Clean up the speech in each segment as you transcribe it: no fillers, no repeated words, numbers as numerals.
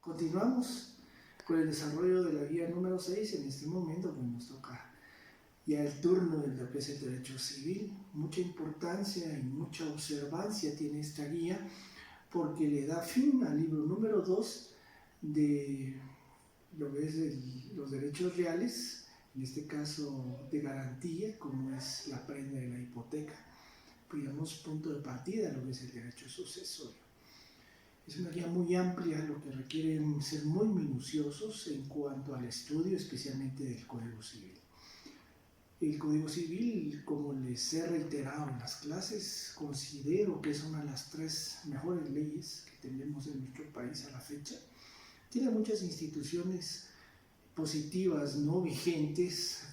Continuamos con el desarrollo de la guía número 6. En este momento pues nos toca ya el turno de lo que es el derecho civil. Mucha importancia y mucha observancia tiene esta guía porque le da fin al libro número 2 de lo que es los derechos reales, en este caso de garantía, como es la prenda de la hipoteca. Digamos, punto de partida lo que es el derecho sucesorio. Es una guía muy amplia, lo que requiere ser muy minuciosos en cuanto al estudio, especialmente del Código Civil. El Código Civil, como les he reiterado en las clases, considero que es una de las 3 mejores leyes que tenemos en nuestro país a la fecha. Tiene muchas instituciones positivas no vigentes,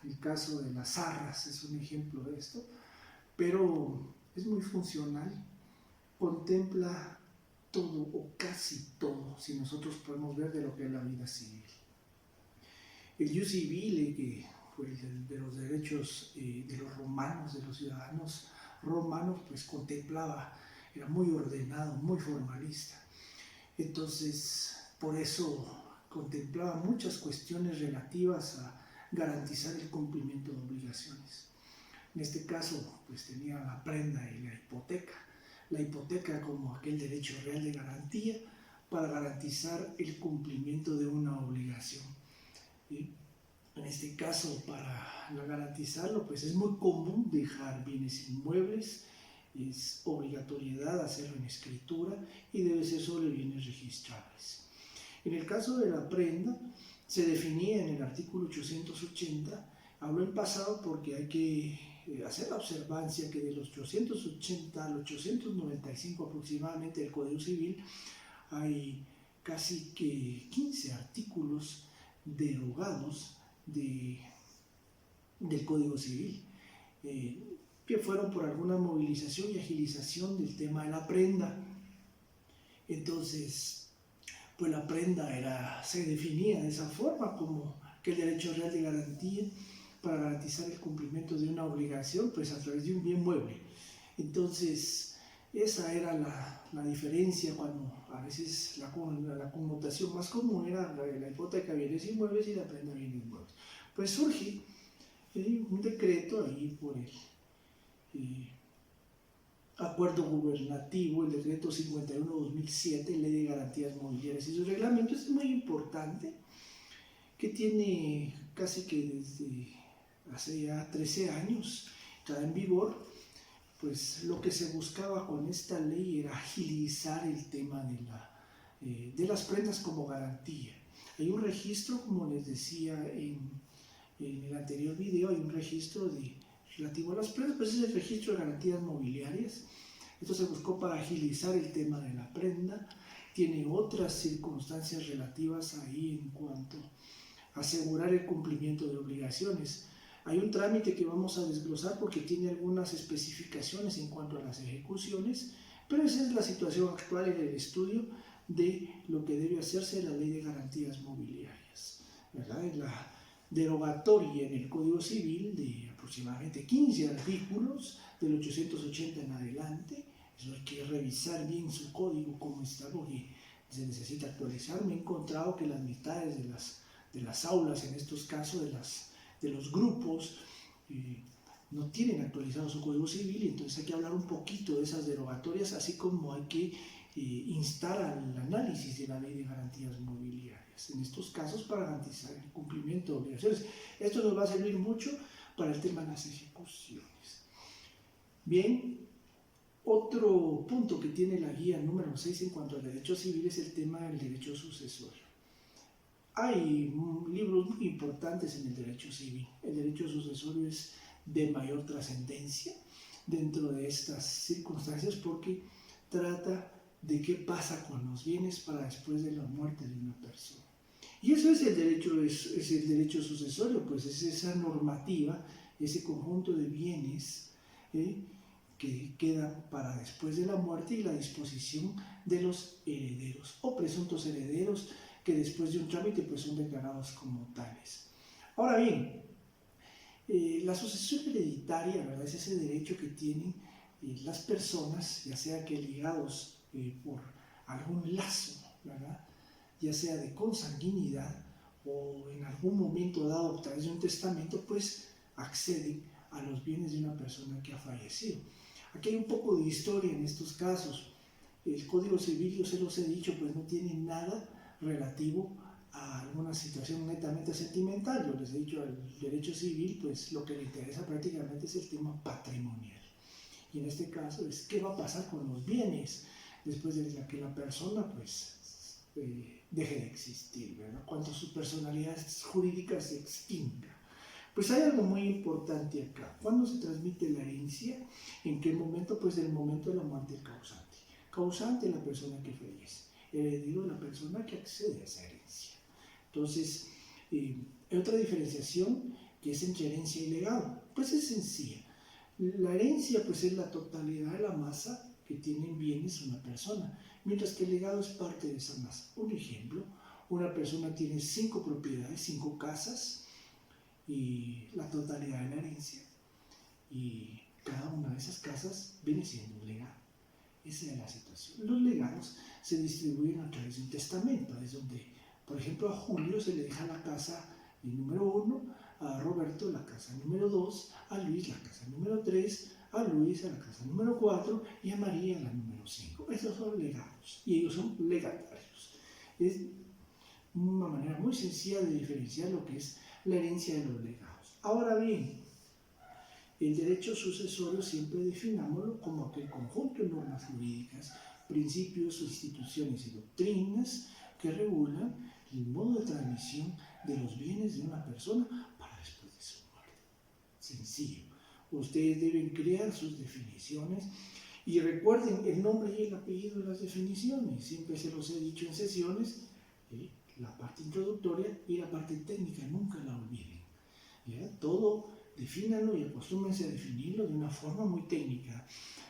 el caso de las arras es un ejemplo de esto, pero es muy funcional, contempla todo o casi todo, si nosotros podemos ver de lo que es la vida civil. El ius civile, que fue el de los derechos de los romanos, de los ciudadanos romanos, pues contemplaba, era muy ordenado, muy formalista. Entonces, por eso contemplaba muchas cuestiones relativas a garantizar el cumplimiento de obligaciones. En este caso, pues tenía la prenda y la hipoteca. La hipoteca como aquel derecho real de garantía para garantizar el cumplimiento de una obligación. Y en este caso, para garantizarlo, pues es muy común dejar bienes inmuebles, es obligatoriedad hacerlo en escritura y debe ser sobre bienes registrables. En el caso de la prenda, se definía en el artículo 880, habló en pasado porque hay que hacer la observancia que de los 880 al 895 aproximadamente del Código Civil hay casi que 15 artículos derogados del Código Civil, que fueron por alguna movilización y agilización del tema de la prenda. Entonces, pues la prenda se definía de esa forma como que el derecho real de garantía para garantizar el cumplimiento de una obligación, pues a través de un bien mueble. Entonces, esa era la diferencia cuando a veces la connotación más común era la hipoteca bienes inmuebles y la prenda bienes muebles. Pues surge un decreto ahí por el acuerdo gubernativo, el decreto 51/2007, ley de garantías mobiliarias y sus reglamentos. Es muy importante, que tiene casi que desde hace ya 13 años, está en vigor. Pues lo que se buscaba con esta ley era agilizar el tema de las prendas como garantía. Hay un registro, como les decía en el anterior video, hay un registro relativo a las prendas, pues es el registro de garantías mobiliarias. Esto se buscó para agilizar el tema de la prenda. Tiene otras circunstancias relativas ahí en cuanto a asegurar el cumplimiento de obligaciones. Hay un trámite que vamos a desglosar porque tiene algunas especificaciones en cuanto a las ejecuciones, pero esa es la situación actual en el estudio de lo que debe hacerse en la Ley de Garantías Mobiliarias, ¿verdad? En la derogatoria en el Código Civil de aproximadamente 15 artículos, del 880 en adelante. Eso hay que revisar bien su código, cómo está, porque se necesita actualizar. Me he encontrado que las mitades de las aulas, en estos casos de los grupos, no tienen actualizado su Código Civil, y entonces hay que hablar un poquito de esas derogatorias, así como hay que instar al análisis de la Ley de Garantías Mobiliarias, en estos casos para garantizar el cumplimiento de obligaciones. Esto nos va a servir mucho para el tema de las ejecuciones. Bien, otro punto que tiene la guía número 6 en cuanto al derecho civil es el tema del derecho sucesorio. Hay libros muy importantes en el derecho civil. El derecho sucesorio es de mayor trascendencia dentro de estas circunstancias porque trata de qué pasa con los bienes para después de la muerte de una persona. Y eso es el derecho sucesorio, pues es esa normativa, ese conjunto de bienes que quedan para después de la muerte y la disposición de los herederos o presuntos herederos, que después de un trámite pues son declarados como tales. Ahora bien, la sucesión hereditaria, ¿verdad?, es ese derecho que tienen las personas, ya sea que ligados por algún lazo, ¿verdad?, ya sea de consanguinidad o en algún momento dado a través de un testamento, pues acceden a los bienes de una persona que ha fallecido. Aquí hay un poco de historia en estos casos. El Código Civil, yo se los he dicho, pues no tiene nada relativo a alguna situación netamente sentimental. Yo les he dicho, al derecho civil, pues lo que le interesa prácticamente es el tema patrimonial. Y en este caso es qué va a pasar con los bienes después de que la persona pues deje de existir, ¿verdad? Cuando su personalidad jurídica se extinga. Pues hay algo muy importante acá. ¿Cuándo se transmite la herencia? ¿En qué momento? Pues en el momento de la muerte del causante. Causante la persona que fallece, heredero la persona que accede a esa herencia. Entonces, hay otra diferenciación que es entre herencia y legado. Pues es sencilla. La herencia pues es la totalidad de la masa que tiene en bienes una persona, mientras que el legado es parte de esa masa. Un ejemplo, una persona tiene 5 propiedades, 5 casas, y la totalidad de la herencia, y cada una de esas casas viene siendo un legado. Esa es la situación. Los legados se distribuyen a través de un testamento, es donde, por ejemplo, a Julio se le deja la casa número 1, a Roberto la casa número 2, a Luis la casa número 3, a Luis a la casa número 4 y a María la número 5. Esos son legados y ellos son legatarios. Es una manera muy sencilla de diferenciar lo que es la herencia de los legados. Ahora bien, el derecho sucesorio siempre definámoslo como aquel conjunto de normas jurídicas, principios, instituciones y doctrinas que regulan el modo de transmisión de los bienes de una persona para después de su muerte. Sencillo. Ustedes deben crear sus definiciones y recuerden el nombre y el apellido de las definiciones. Siempre se los he dicho en sesiones, la parte introductoria y la parte técnica, nunca la olviden. ¿Ya? Todo defínanlo y acostúmense a definirlo de una forma muy técnica.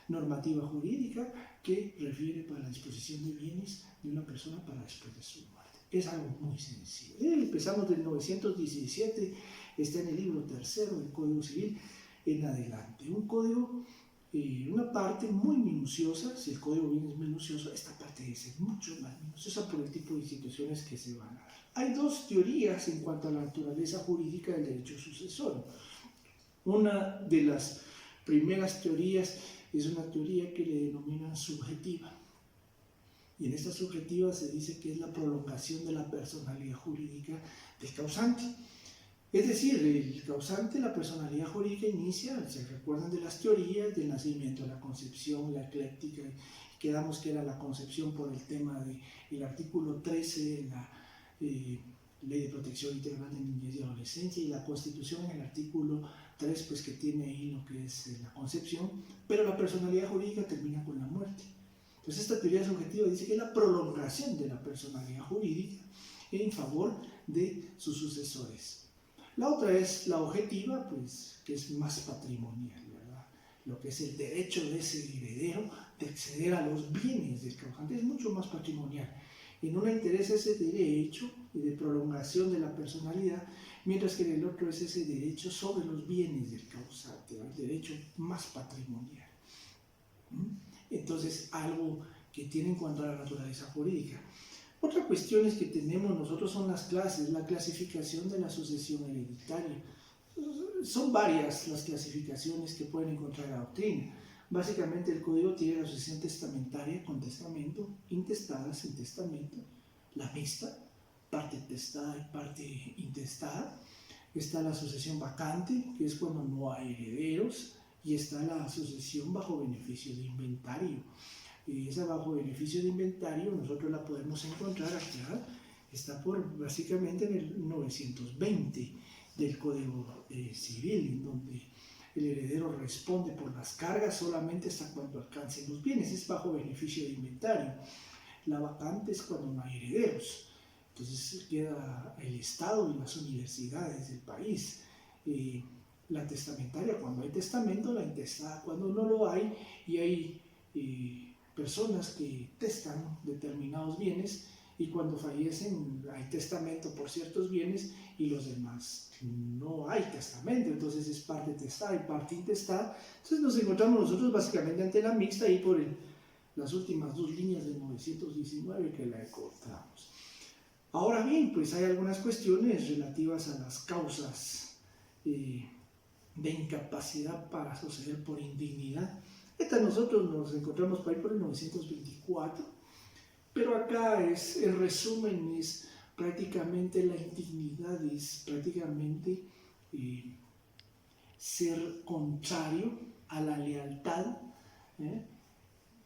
Normativa jurídica que refiere para la disposición de bienes de una persona para después de su muerte. Es algo muy sencillo. Empezamos del 917, está en el libro 3 del Código Civil en adelante. Un código, una parte muy minuciosa. Si el código bien es minucioso, esta parte debe ser mucho más minuciosa por el tipo de instituciones que se van a dar. Hay 2 teorías en cuanto a la naturaleza jurídica del derecho sucesorio. Una de las primeras teorías es una teoría que le denominan subjetiva. Y en esta subjetiva se dice que es la prolongación de la personalidad jurídica del causante. Es decir, el causante, la personalidad jurídica inicia, se recuerdan de las teorías del nacimiento, la concepción, la ecléctica, quedamos que era la concepción por el tema del artículo 13 de la Ley de Protección Integral de Niñez y Adolescencia, y la Constitución en el artículo 3, pues que tiene ahí lo que es la concepción, pero la personalidad jurídica termina con la muerte. Entonces esta teoría subjetiva dice que es la prolongación de la personalidad jurídica en favor de sus sucesores. La otra es la objetiva, pues que es más patrimonial, ¿verdad? Lo que es el derecho de ese heredero de acceder a los bienes del causante es mucho más patrimonial. Y no le interesa ese derecho de prolongación de la personalidad, mientras que en el otro es ese derecho sobre los bienes del causante, el derecho más patrimonial. Entonces, algo que tiene en cuanto a la naturaleza jurídica. Otra cuestión es que tenemos nosotros son las clases, la clasificación de la sucesión hereditaria. Son varias las clasificaciones que pueden encontrar la doctrina. Básicamente el código tiene la sucesión testamentaria con testamento, intestada sin testamento, la mixta, parte testada y parte intestada. Está la sucesión vacante, que es cuando no hay herederos, y está la sucesión bajo beneficio de inventario. Y esa bajo beneficio de inventario nosotros la podemos encontrar acá, está básicamente en el 920 del Código Civil, en donde el heredero responde por las cargas solamente hasta cuando alcancen los bienes, es bajo beneficio de inventario. La vacante es cuando no hay herederos, entonces queda el Estado y las universidades del país. La testamentaria cuando hay testamento, la intestada cuando no lo hay, y hay personas que testan determinados bienes y cuando fallecen hay testamento por ciertos bienes y los demás no hay testamento, entonces es parte testada y parte intestada. Entonces nos encontramos nosotros básicamente ante la mixta y por las últimas 2 líneas del 919 que la encontramos. Ahora bien, pues hay algunas cuestiones relativas a las causas de incapacidad para suceder por indignidad. Nosotros nos encontramos por ahí por el 924, pero acá el resumen es prácticamente la indignidad, es prácticamente ser contrario a la lealtad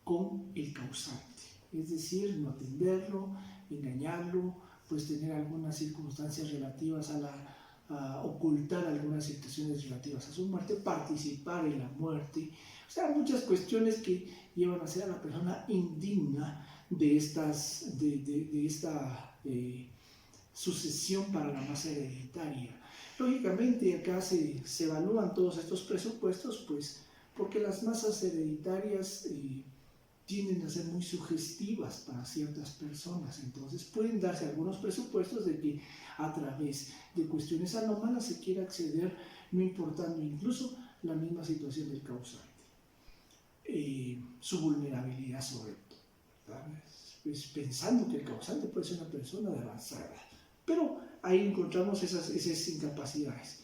con el causante, es decir, no atenderlo, engañarlo, pues tener algunas circunstancias relativas a ocultar algunas situaciones relativas a su muerte, participar en la muerte, o sea, muchas cuestiones que llevan a ser a la persona indigna de esta sucesión para la masa hereditaria. Lógicamente acá se evalúan todos estos presupuestos, pues porque las masas hereditarias tienden a ser muy sugestivas para ciertas personas, entonces pueden darse algunos presupuestos de que a través de cuestiones anómalas se quiera acceder, no importando incluso la misma situación del causante, su vulnerabilidad sobre todo, ¿verdad? Pues pensando que el causante puede ser una persona de avanzada edad, pero ahí encontramos esas incapacidades.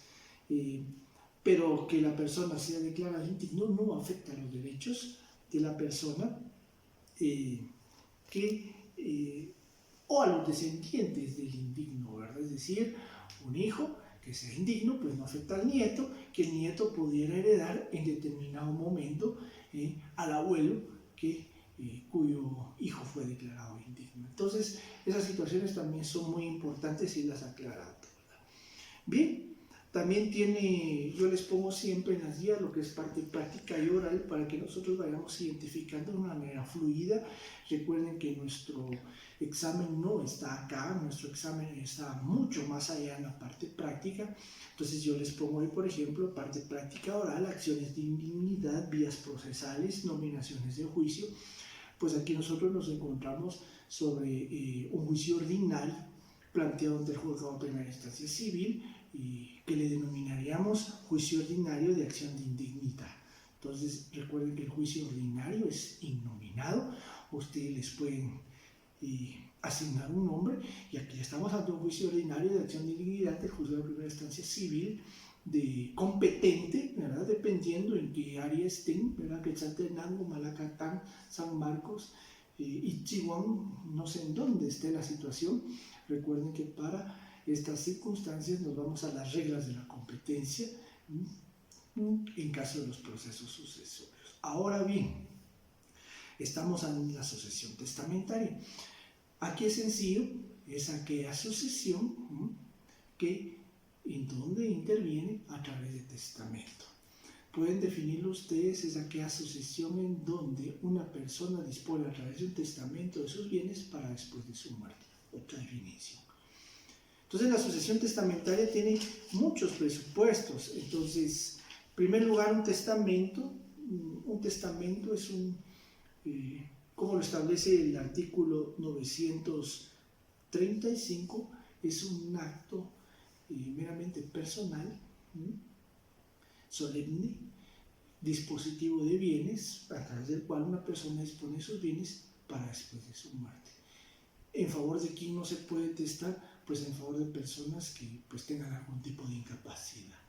Pero que la persona sea declarada indigna no afecta los derechos de la persona o a los descendientes del indigno, ¿verdad? Es decir, un hijo que sea indigno, pues no afecta al nieto, que el nieto pudiera heredar en determinado momento al abuelo cuyo hijo fue declarado indigno. Entonces, esas situaciones también son muy importantes irlas aclarando, ¿verdad? Bien. También yo les pongo siempre en las guías lo que es parte práctica y oral para que nosotros vayamos identificando de una manera fluida. Recuerden que nuestro examen no está acá, nuestro examen está mucho más allá en la parte práctica. Entonces yo les pongo ahí, por ejemplo, parte práctica oral, acciones de indignidad, vías procesales, nominaciones de juicio. Pues aquí nosotros nos encontramos sobre un juicio ordinario planteado ante el juzgado de primera instancia civil, y que le denominaríamos juicio ordinario de acción de indignidad. Entonces recuerden que el juicio ordinario es innominado, ustedes les pueden asignar un nombre, y aquí estamos ante un juicio ordinario de acción de indignidad del juzgado de primera instancia civil competente, ¿verdad? Dependiendo en qué área estén, ¿verdad? Quetzaltenango, Malacatán, San Marcos, Ichihuán, no sé en dónde esté la situación. Recuerden que para estas circunstancias nos vamos a las reglas de la competencia en caso de los procesos sucesorios. Ahora bien, estamos en la sucesión testamentaria. Aquí es sencillo, es aquella sucesión en donde interviene a través de testamento. Pueden definirlo ustedes, es aquella sucesión en donde una persona dispone a través de un testamento de sus bienes para después de su muerte. Otra definición. Entonces la sucesión testamentaria tiene muchos presupuestos. Entonces, en primer lugar, un testamento es como lo establece el artículo 935, es un acto meramente personal, solemne, dispositivo de bienes, a través del cual una persona dispone sus bienes para después de su muerte. ¿En favor de quién no se puede testar? Pues en favor de personas que pues tengan algún tipo de incapacidad,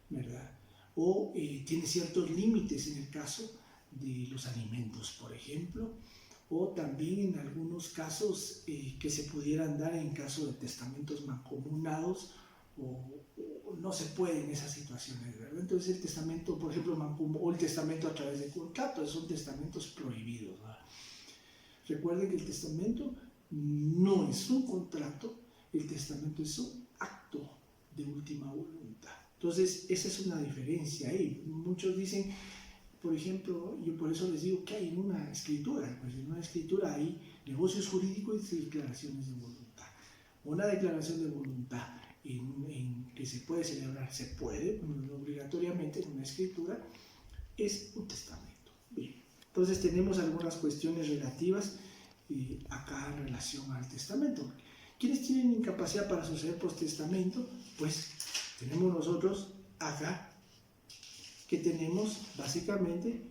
¿verdad? O tiene ciertos límites en el caso de los alimentos, por ejemplo, o también en algunos casos que se pudieran dar en caso de testamentos mancomunados, o no se puede en esas situaciones, ¿verdad? Entonces el testamento, por ejemplo, o el testamento a través de contratos, son testamentos prohibidos, ¿verdad? Recuerden que el testamento no es un contrato, el testamento es un acto de última voluntad. Entonces, esa es una diferencia ahí. Muchos dicen, por ejemplo, yo por eso les digo que hay en una escritura, pues en una escritura hay negocios jurídicos y declaraciones de voluntad. Una declaración de voluntad que se puede celebrar, se puede, no obligatoriamente en una escritura, es un testamento. Bien, entonces tenemos algunas cuestiones relativas acá en relación al testamento. ¿Quiénes tienen incapacidad para suceder post testamento? Pues tenemos nosotros acá, que tenemos básicamente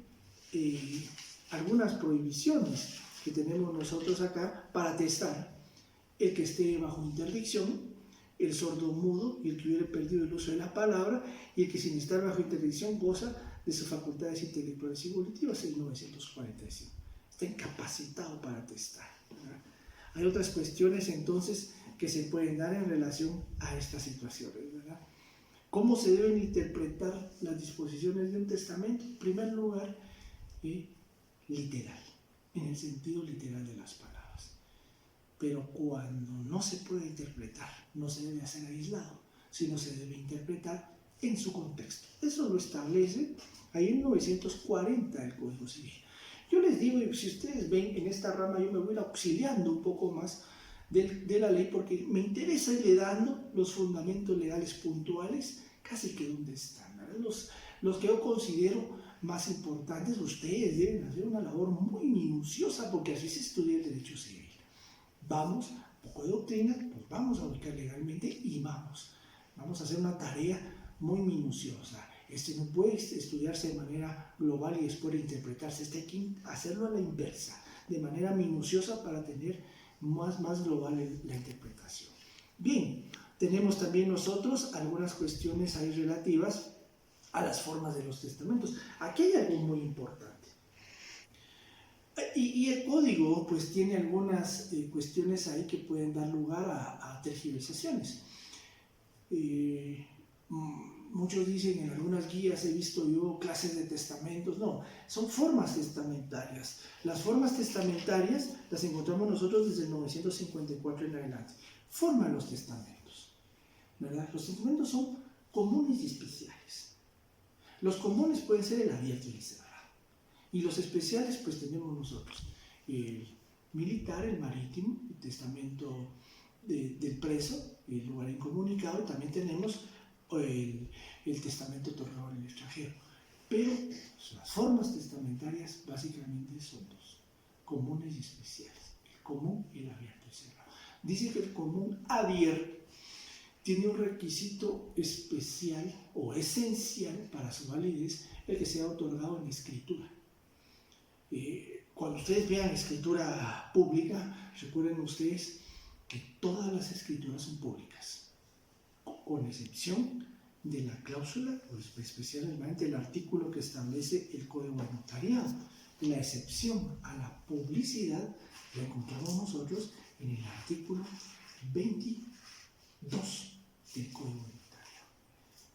algunas prohibiciones que tenemos nosotros acá para testar. el que esté bajo interdicción, el sordo mudo y el que hubiera perdido el uso de la palabra, y el que sin estar bajo interdicción goza de sus facultades intelectuales y volitivas, el 945. Está incapacitado para testar, ¿verdad? Hay otras cuestiones entonces que se pueden dar en relación a estas situaciones, ¿verdad? ¿Cómo se deben interpretar las disposiciones de un testamento? En primer lugar, literal, en el sentido literal de las palabras. Pero cuando no se puede interpretar, no se debe hacer aislado, sino se debe interpretar en su contexto. Eso lo establece ahí en 940 del Código Civil. Yo les digo, y si ustedes ven en esta rama, yo me voy auxiliando un poco más de la ley, porque me interesa irle dando los fundamentos legales puntuales, casi que donde están, ¿verdad? Los que yo considero más importantes. Ustedes deben hacer una labor muy minuciosa, porque así se estudia el derecho civil. Vamos, un poco de doctrina, pues vamos a ubicar legalmente y vamos a hacer una tarea muy minuciosa. No puede estudiarse de manera global y después interpretarse. Hay que hacerlo a la inversa, de manera minuciosa, para tener más global la interpretación. Bien, tenemos también nosotros algunas cuestiones ahí relativas a las formas de los testamentos. Aquí hay algo muy importante. Y el código pues tiene algunas cuestiones ahí que pueden dar lugar a tergiversaciones. Muchos dicen, en algunas guías he visto yo clases de testamentos. No, son formas testamentarias. Las formas testamentarias las encontramos nosotros desde el 954 en adelante. Forma de los testamentos, ¿verdad? Los testamentos son comunes y especiales. Los comunes pueden ser el abierto y el cerrado. Y los especiales pues tenemos nosotros el militar, el marítimo, el testamento del preso, el lugar incomunicado, y también tenemos el testamento otorgado al extranjero. Pero las formas testamentarias básicamente son dos, comunes y especiales, el común y el abierto y cerrado. Dice que el común abierto tiene un requisito especial o esencial para su validez, el que sea otorgado en escritura. Cuando ustedes vean escritura pública, recuerden ustedes que todas las escrituras son públicas, con excepción de la cláusula, o especialmente el artículo que establece el Código de Notariado. La excepción a la publicidad la encontramos nosotros en el artículo 22 del Código de Notariado.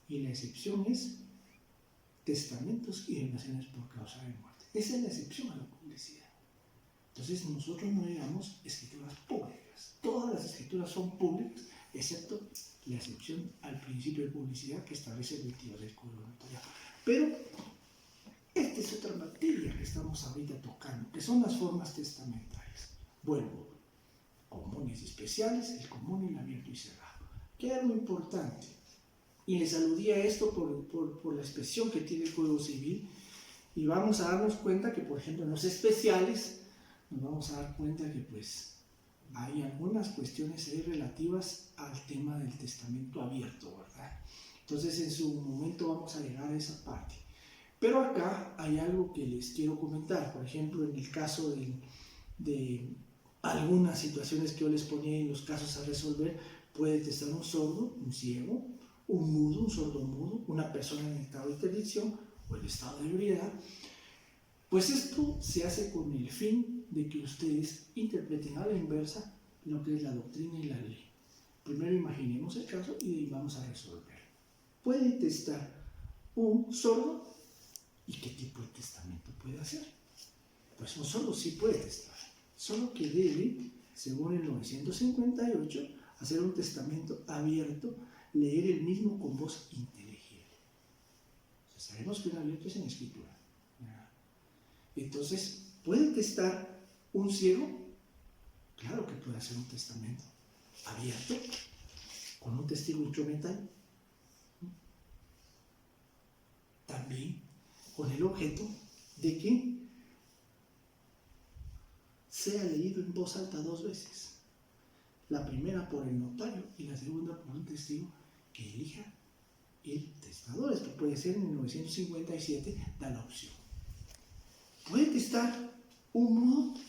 Y la excepción es testamentos y donaciones por causa de muerte. Esa es la excepción a la publicidad. Entonces nosotros no digamos escrituras públicas. Todas las escrituras son públicas, excepto la excepción al principio de publicidad que establece el 22 del Código de Notariado. Pero esta es otra materia que estamos ahorita tocando, que son las formas testamentarias. Vuelvo, comunes y especiales, el común y el abierto y cerrado. ¿Qué es algo importante? Y les aludía a esto por la expresión que tiene el Código Civil, y vamos a darnos cuenta que, por ejemplo, en los especiales nos vamos a dar cuenta que pues hay algunas cuestiones ahí relativas al tema del testamento abierto, ¿verdad? Entonces en su momento vamos a llegar a esa parte. Pero acá hay algo que les quiero comentar. Por ejemplo, en el caso de algunas situaciones que yo les ponía en los casos a resolver, puede testar un sordo, un ciego, un mudo, un sordo mudo, una persona en estado de interdicción o el estado de ebriedad. Pues esto se hace con el fin de que ustedes interpreten a la inversa lo que es la doctrina y la ley. Primero imaginemos el caso y de ahí vamos a resolver. Puede testar un sordo, ¿y qué tipo de testamento puede hacer? Pues un sordo sí puede testar, solo que debe, según el 958, hacer un testamento abierto, leer el mismo con voz inteligible. O sea, sabemos que un abierto es en escritura. Entonces, ¿puede testar un ciego? Claro que puede hacer un testamento abierto, con un testigo instrumental. También con el objeto de que sea leído en voz alta 2 veces. La primera por el notario y la segunda por un testigo que elija el testador. Esto puede ser en el 957, da la opción. ¿Puede testar un mudo?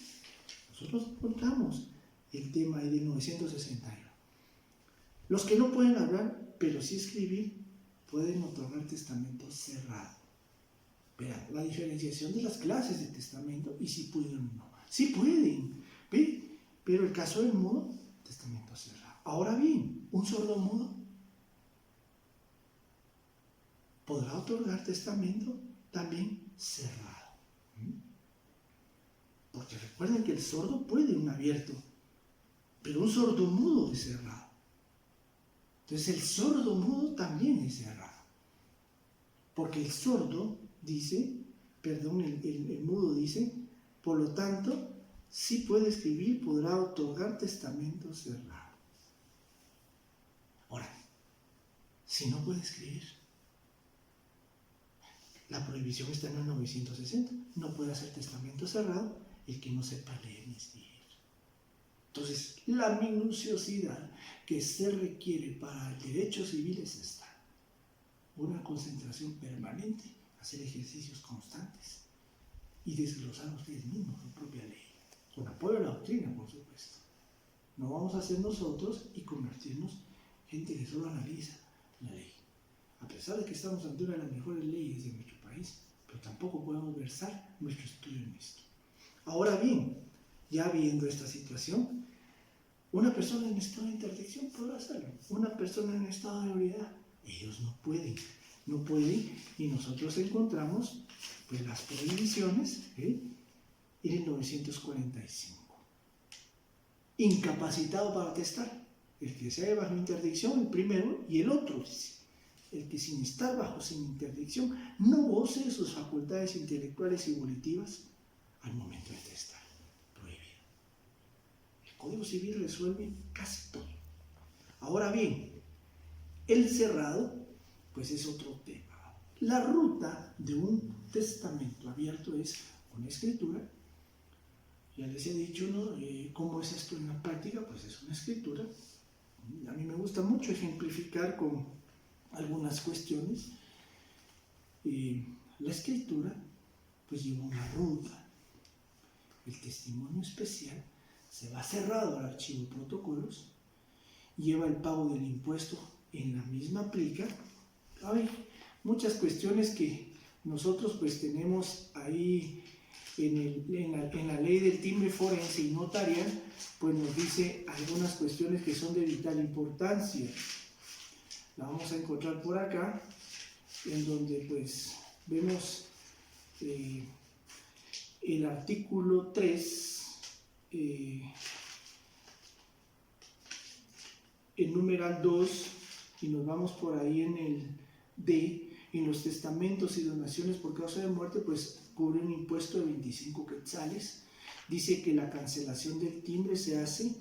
Nosotros encontramos el tema ahí del 961. Los que no pueden hablar, pero sí escribir, pueden otorgar testamento cerrado. Vean, la diferenciación de las clases de testamento y si pueden o no. Sí pueden, ¿ve? Pero el caso del mudo, testamento cerrado. Ahora bien, un sordo mudo podrá otorgar testamento también cerrado. Porque recuerden que el sordo puede un abierto, pero un sordo mudo es cerrado. Entonces el sordo mudo también es cerrado. Porque el sordo dice, perdón, el mudo dice, por lo tanto, si puede escribir, podrá otorgar testamento cerrado. Ahora, si no puede escribir, la prohibición está en el 960. No puede hacer testamento cerrado el que no sepa leer ni escribir. Entonces, la minuciosidad que se requiere para el derecho civil es esta. Una concentración permanente, hacer ejercicios constantes y desglosar ustedes mismos su propia ley, con apoyo a la doctrina, por supuesto. No vamos a ser nosotros y convertirnos gente que solo analiza la ley. A pesar de que estamos ante una de las mejores leyes de nuestro país, pero tampoco podemos versar nuestro estudio en esto. Ahora bien, ya viendo esta situación, una persona en estado de interdicción podrá hacerlo. Una persona en estado de ebriedad, ellos no pueden, y nosotros encontramos pues las prohibiciones en el 945. Incapacitado para atestar, el que se halla bajo interdicción, el primero, y el otro, el que sin estar bajo sin interdicción no goce de sus facultades intelectuales y volitivas al momento de atestar. Prohibido. El Código Civil resuelve casi todo. Ahora bien, el cerrado, pues es otro tema. La ruta de un testamento abierto es una escritura. Ya les he dicho, ¿no? ¿Cómo es esto en la práctica? Pues es una escritura. A mí me gusta mucho ejemplificar con algunas cuestiones. La escritura, pues lleva una ruta. El testimonio especial se va cerrado al archivo de protocolos, lleva el pago del impuesto en la misma plica. Hay muchas cuestiones que nosotros pues tenemos ahí en la ley del timbre forense y notarial, pues nos dice algunas cuestiones que son de vital importancia. La vamos a encontrar por acá, en donde pues vemos el artículo 3, el numeral 2, y nos vamos por ahí en el D. En los testamentos y donaciones por causa de muerte, pues cubre un impuesto de 25 quetzales. Dice que la cancelación del timbre se hace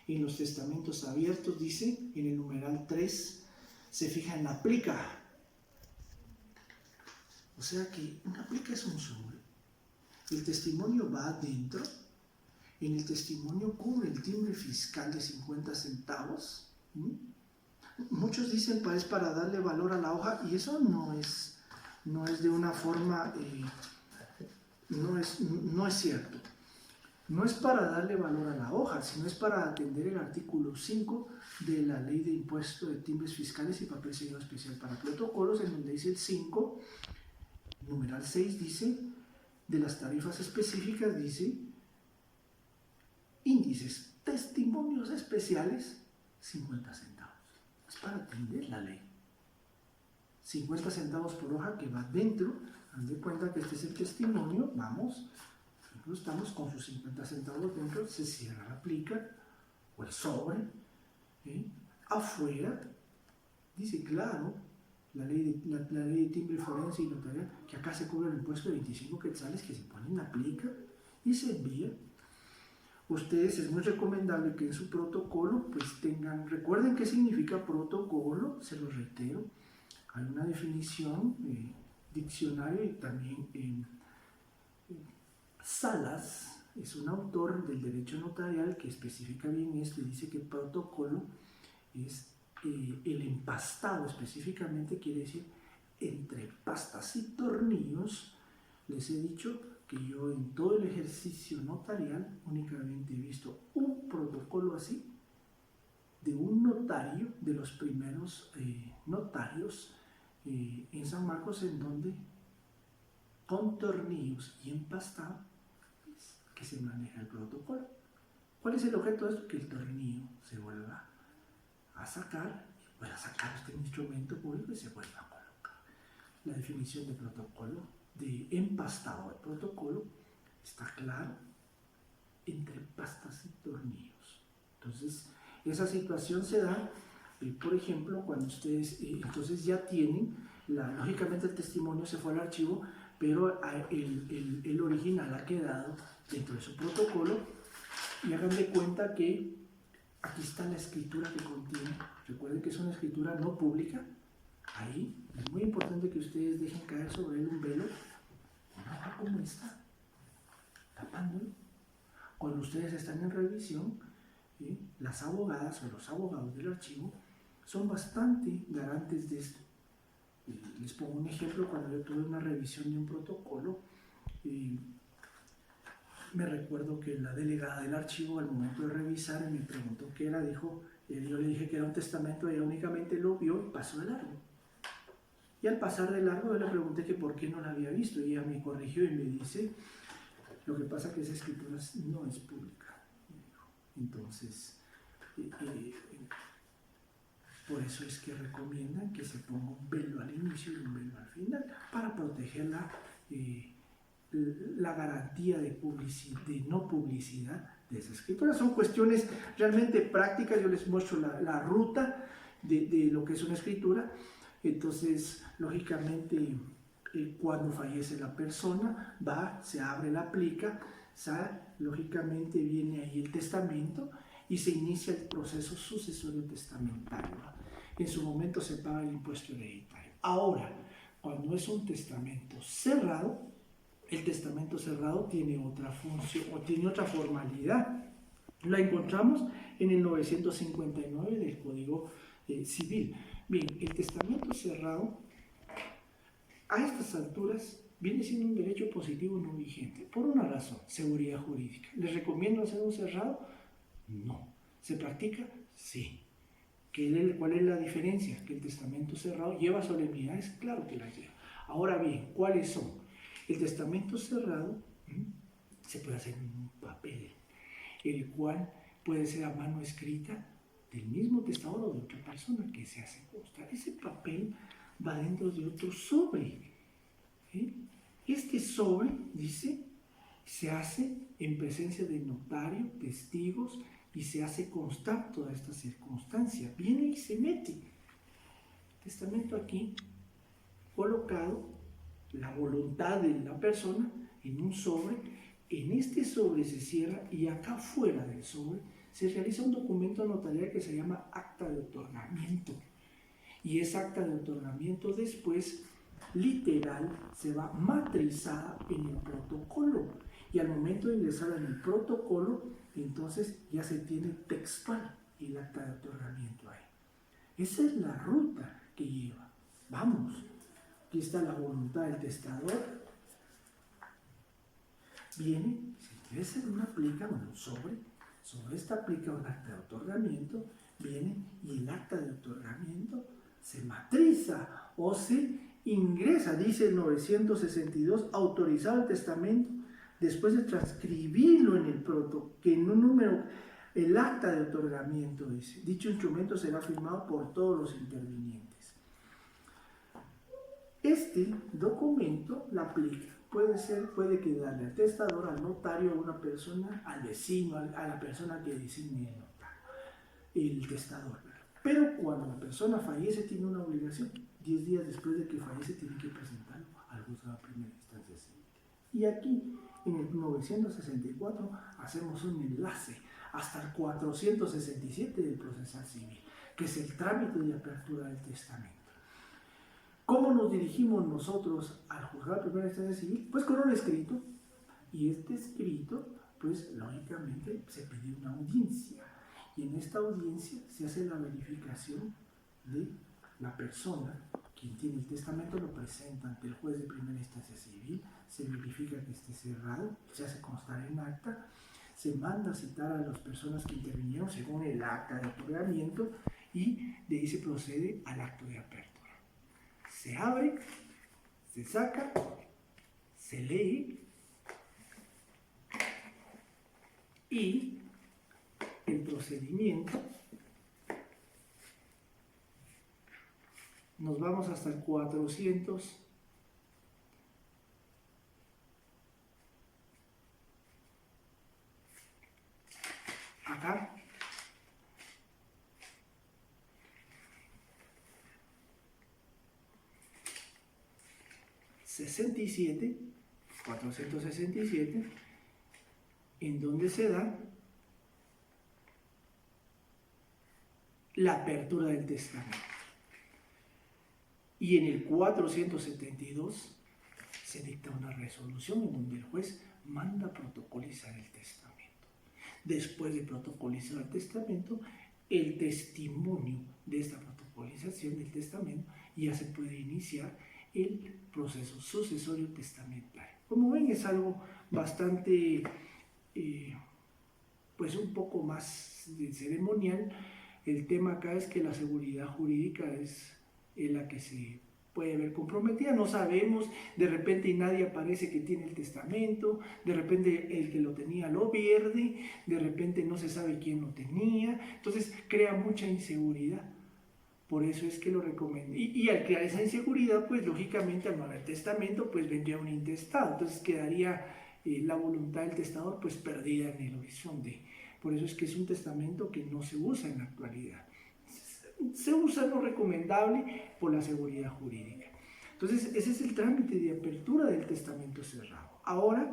en los testamentos abiertos, dice en el numeral 3, se fija en la plica. O sea que una plica es un sobre. El testimonio va adentro. En el testimonio cubre el timbre fiscal de 50 centavos. Muchos dicen es para darle valor a la hoja, y eso no es de una forma, no es cierto. No es para darle valor a la hoja, sino es para atender el artículo 5 de la Ley de Impuesto de Timbres Fiscales y Papel Sellado Especial para Protocolos, en donde dice el 5, numeral 6, dice, de las tarifas específicas, dice, índices, testimonios especiales, 50 centavos. Es para atender la ley. 50 centavos por hoja que va dentro. Dan de cuenta que este es el testimonio. Vamos, estamos con sus 50 centavos dentro. Se cierra la plica o el sobre. Afuera, dice claro, la ley de timbre forense y notarial, que acá se cubre el impuesto de 25 quetzales que se pone en la plica y se envía. Ustedes es muy recomendable que en su protocolo pues tengan, recuerden qué significa protocolo, se lo reitero, hay una definición, diccionario, y también Salas es un autor del derecho notarial que especifica bien esto y dice que protocolo es el empastado, específicamente quiere decir entre pastas y tornillos. Les he dicho que yo en todo el ejercicio notarial únicamente he visto un protocolo así de un notario, de los primeros notarios en San Marcos, en donde con tornillos y empastado es que se maneja el protocolo. ¿Cuál es el objeto de esto? Que el tornillo se vuelva a sacar, y pueda sacar este instrumento público y se vuelva a colocar. La definición de protocolo, de empastado de protocolo, está claro entre pastas y tornillos. Entonces, esa situación se da, por ejemplo, cuando ustedes entonces ya tienen, lógicamente el testimonio se fue al archivo, pero el original ha quedado dentro de su protocolo, y hagan de cuenta que aquí está la escritura que contiene. Recuerden que es una escritura no pública. Ahí es muy importante que ustedes dejen caer sobre él un velo, una hoja como esta, tapándolo. Cuando ustedes están en revisión, las abogadas o los abogados del archivo son bastante garantes de esto. Les pongo un ejemplo. Cuando yo tuve una revisión de un protocolo, me recuerdo que la delegada del archivo, al momento de revisar, me preguntó qué era. Dijo, yo le dije que era un testamento, ella únicamente lo vio y pasó de largo. Y al pasar de largo, yo le pregunté que por qué no la había visto, y ella me corrigió y me dice, lo que pasa es que esa escritura no es pública. Entonces, por eso es que recomiendan que se ponga un velo al inicio y un velo al final, para proteger la garantía de no publicidad de esa escritura. Son cuestiones realmente prácticas. Yo les muestro la ruta de lo que es una escritura. Entonces, lógicamente, cuando fallece la persona, se abre la plica, lógicamente viene ahí el testamento y se inicia el proceso sucesorio testamentario. En su momento se paga el impuesto hereditario. Ahora, cuando es un testamento cerrado, el testamento cerrado tiene otra función o tiene otra formalidad. La encontramos en el 959 del Código Civil. Bien, el testamento cerrado a estas alturas viene siendo un derecho positivo no vigente, por una razón: seguridad jurídica. ¿Les recomiendo hacer un cerrado? No. ¿Se practica? Sí. ¿Cuál es la diferencia? Que el testamento cerrado lleva solemnidades, claro que las lleva. Ahora bien, ¿cuáles son? El testamento cerrado se puede hacer en un papel, el cual puede ser a mano escrita del mismo testador o de otra persona que se hace constar. Ese papel va dentro de otro sobre. Este sobre, dice, se hace en presencia de notario, testigos, y se hace constar toda esta circunstancia. Viene y se mete. Testamento aquí, colocado, la voluntad de la persona en un sobre. En este sobre se cierra, y acá fuera del sobre se realiza un documento notarial que se llama acta de otorgamiento. Y esa acta de otorgamiento después, literal, se va matrizada en el protocolo. Y al momento de ingresar en el protocolo, entonces ya se tiene textual el acta de otorgamiento ahí. Esa es la ruta que lleva. Vamos, aquí está la voluntad del testador. Viene, se ingresa en una plica, un sobre esta plica un acta de otorgamiento, viene y el acta de otorgamiento se matriza o se ingresa, dice el 962, autorizado el testamento, después de transcribirlo en el protocolo, que en un número, el acta de otorgamiento dice, dicho instrumento será firmado por todos los intervinientes. Este documento, la plica, puede quedarle al testador, al notario, a una persona, al vecino, a la persona que designe el notario, el testador. Pero cuando la persona fallece, tiene una obligación. 10 días después de que fallece, tiene que presentarlo al juzgado de primera instancia civil. Y aquí, en el 964, hacemos un enlace hasta el 467 del procesal civil, que es el trámite de apertura del testamento. ¿Cómo nos dirigimos nosotros al juzgado de primera instancia civil? Pues con un escrito. Y este escrito, pues lógicamente se pide una audiencia. Y en esta audiencia se hace la verificación de la persona. Quien tiene el testamento lo presenta ante el juez de primera instancia civil, se verifica que esté cerrado, se hace constar en acta, se manda a citar a las personas que intervinieron según el acta de otorgamiento y de ahí se procede al acto de apertura. Se abre, se saca, se lee y el procedimiento nos vamos hasta el 400. Acá. ...467... en donde se da la apertura del testamento. Y en el 472 se dicta una resolución en donde el juez manda protocolizar el testamento. Después de protocolizar el testamento, el testimonio de esta protocolización del testamento ya se puede iniciar el proceso sucesorio testamentario. Como ven, es algo bastante, pues un poco más de ceremonial. El tema acá es que la seguridad jurídica es la que se puede ver comprometida. No sabemos, de repente nadie aparece que tiene el testamento, de repente el que lo tenía lo pierde, de repente no se sabe quién lo tenía, entonces crea mucha inseguridad. Por eso es que lo recomiendo. Y al crear esa inseguridad, pues lógicamente al no haber testamento, pues vendría un intestado. Entonces quedaría la voluntad del testador pues perdida en el horizonte. Por eso es que es un testamento que no se usa en la actualidad. Se usa lo recomendable por la seguridad jurídica. Entonces ese es el trámite de apertura del testamento cerrado. Ahora,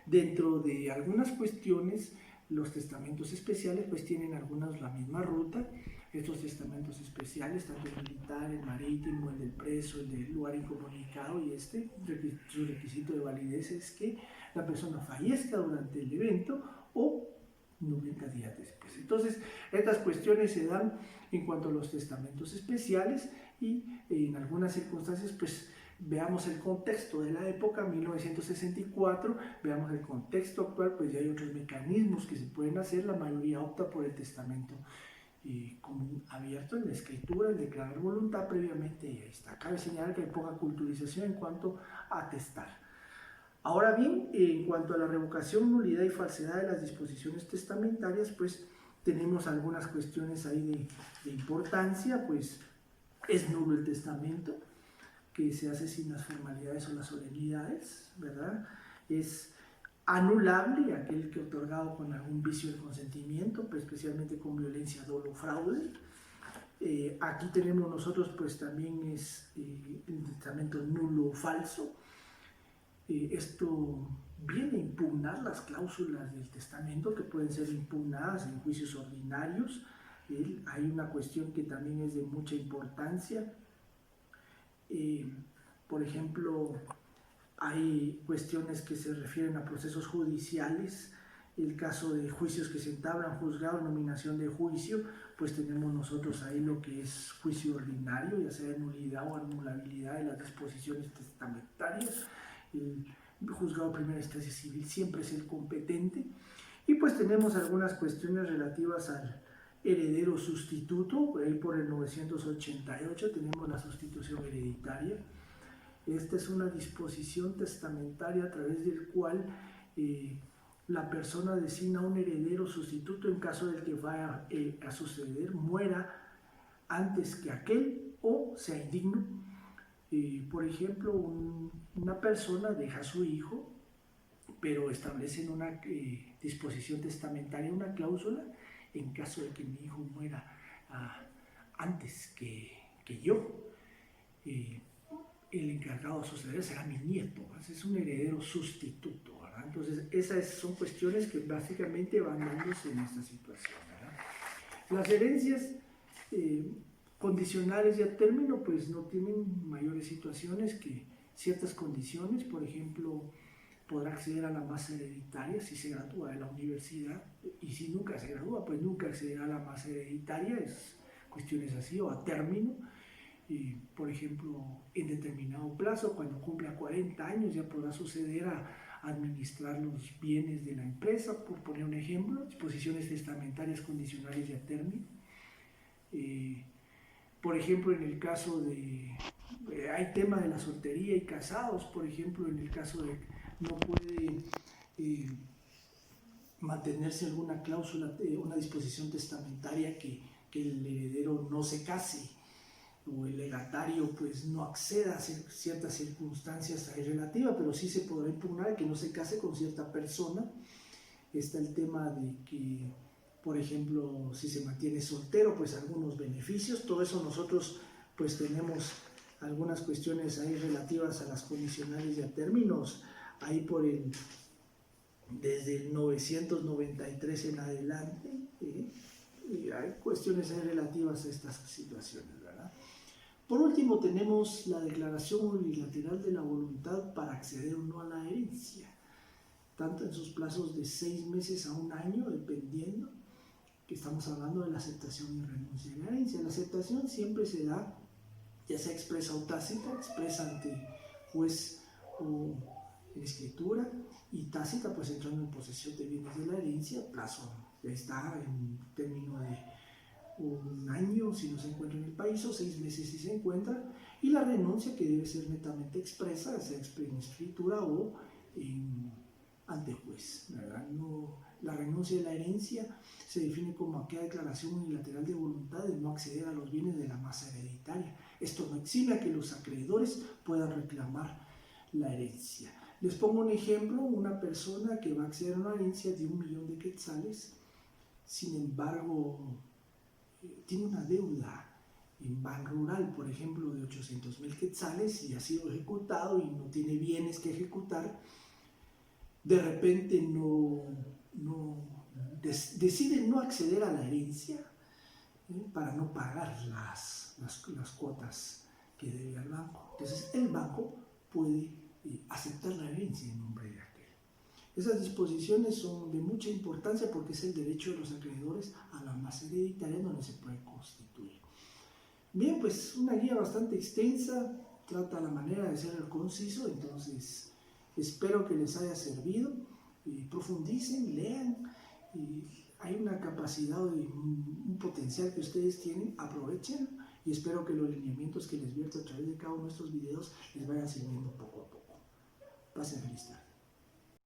dentro de algunas cuestiones, los testamentos especiales pues tienen algunas la misma ruta. Estos testamentos especiales, tanto el militar, el marítimo, el del preso, el del lugar incomunicado y su requisito de validez es que la persona fallezca durante el evento o 90 días después. Entonces, estas cuestiones se dan en cuanto a los testamentos especiales y en algunas circunstancias, pues veamos el contexto de la época, 1964, veamos el contexto actual, pues ya hay otros mecanismos que se pueden hacer, la mayoría opta por el testamento común abierto en la escritura, el declarar voluntad previamente y ahí está. Cabe señalar que hay poca culturización en cuanto a testar. Ahora bien, en cuanto a la revocación, nulidad y falsedad de las disposiciones testamentarias, pues tenemos algunas cuestiones ahí de importancia, pues es nulo el testamento, que se hace sin las formalidades o las solemnidades, ¿verdad? Es anulable aquel que otorgado con algún vicio de consentimiento, pues especialmente con violencia, dolo o fraude. Aquí tenemos nosotros pues también es el testamento nulo o falso. Esto viene a impugnar las cláusulas del testamento que pueden ser impugnadas en juicios ordinarios. Hay una cuestión que también es de mucha importancia. Por ejemplo, hay cuestiones que se refieren a procesos judiciales, el caso de juicios que se entablan, juzgado, nominación de juicio, pues tenemos nosotros ahí lo que es juicio ordinario, ya sea de nulidad o anulabilidad de las disposiciones testamentarias. El juzgado de primera instancia civil siempre es el competente. Y pues tenemos algunas cuestiones relativas al heredero sustituto, ahí por el 988 tenemos la sustitución hereditaria. Esta es una disposición testamentaria a través del cual la persona designa un heredero sustituto en caso de que vaya a suceder, muera antes que aquel o sea indigno. Por ejemplo, una persona deja a su hijo, pero establece en una disposición testamentaria una cláusula en caso de que mi hijo muera antes que yo. El encargado de suceder será mi nieto, es un heredero sustituto, ¿verdad? Entonces esas son cuestiones que básicamente van dándose en esta situación, ¿verdad? Las herencias condicionales y a término pues no tienen mayores situaciones que ciertas condiciones. Por ejemplo, podrá acceder a la masa hereditaria si se gradúa de la universidad, y si nunca se gradúa pues nunca accederá a la masa hereditaria, es cuestiones así, o a término. Por ejemplo, en determinado plazo, cuando cumpla 40 años, ya podrá suceder administrar los bienes de la empresa, por poner un ejemplo, disposiciones testamentarias condicionales de a término. Por ejemplo, en el caso de, hay tema de la soltería y casados, por ejemplo, en el caso de no puede mantenerse alguna cláusula, una disposición testamentaria que el heredero no se case, o el legatario pues no acceda a ciertas circunstancias ahí relativas, pero sí se podrá impugnar que no se case con cierta persona. Está el tema de que, por ejemplo, si se mantiene soltero, pues algunos beneficios, todo eso nosotros pues tenemos algunas cuestiones ahí relativas a las condicionales de a términos, ahí desde el 993 en adelante, hay cuestiones ahí relativas a estas situaciones, ¿verdad? Por último, tenemos la declaración unilateral de la voluntad para acceder o no a la herencia, tanto en sus plazos de 6 meses a 1 año, dependiendo, que estamos hablando de la aceptación y renuncia de la herencia. La aceptación siempre se da, ya sea expresa o tácita, expresa ante juez o en escritura, y tácita, pues entrando en posesión de bienes de la herencia, plazo ya está en término de 1 año si no se encuentra en el país, o 6 meses si se encuentra, y la renuncia, que debe ser netamente expresa, sea en escritura o ante juez, ¿verdad? No, la renuncia de la herencia se define como aquella declaración unilateral de voluntad de no acceder a los bienes de la masa hereditaria. Esto no exime a que los acreedores puedan reclamar la herencia. Les pongo un ejemplo: una persona que va a acceder a una herencia de 1.000.000 de quetzales, sin embargo, tiene una deuda en Ban Rural, por ejemplo, de 800.000 quetzales, y ha sido ejecutado y no tiene bienes que ejecutar. De repente decide no acceder a la herencia, para no pagar las cuotas que debe al banco. Entonces el banco puede aceptar la herencia en nombre de aquel. Esas disposiciones son de mucha importancia porque es el derecho de los acreedores a la masa hereditaria donde se puede constituir. Bien, pues una guía bastante extensa, trata la manera de ser conciso, entonces espero que les haya servido. Profundicen, lean, hay una capacidad y un potencial que ustedes tienen, aprovechen, y espero que los lineamientos que les vierto a través de cada uno de estos videos les vayan sirviendo poco a poco. Pasen feliz tarde.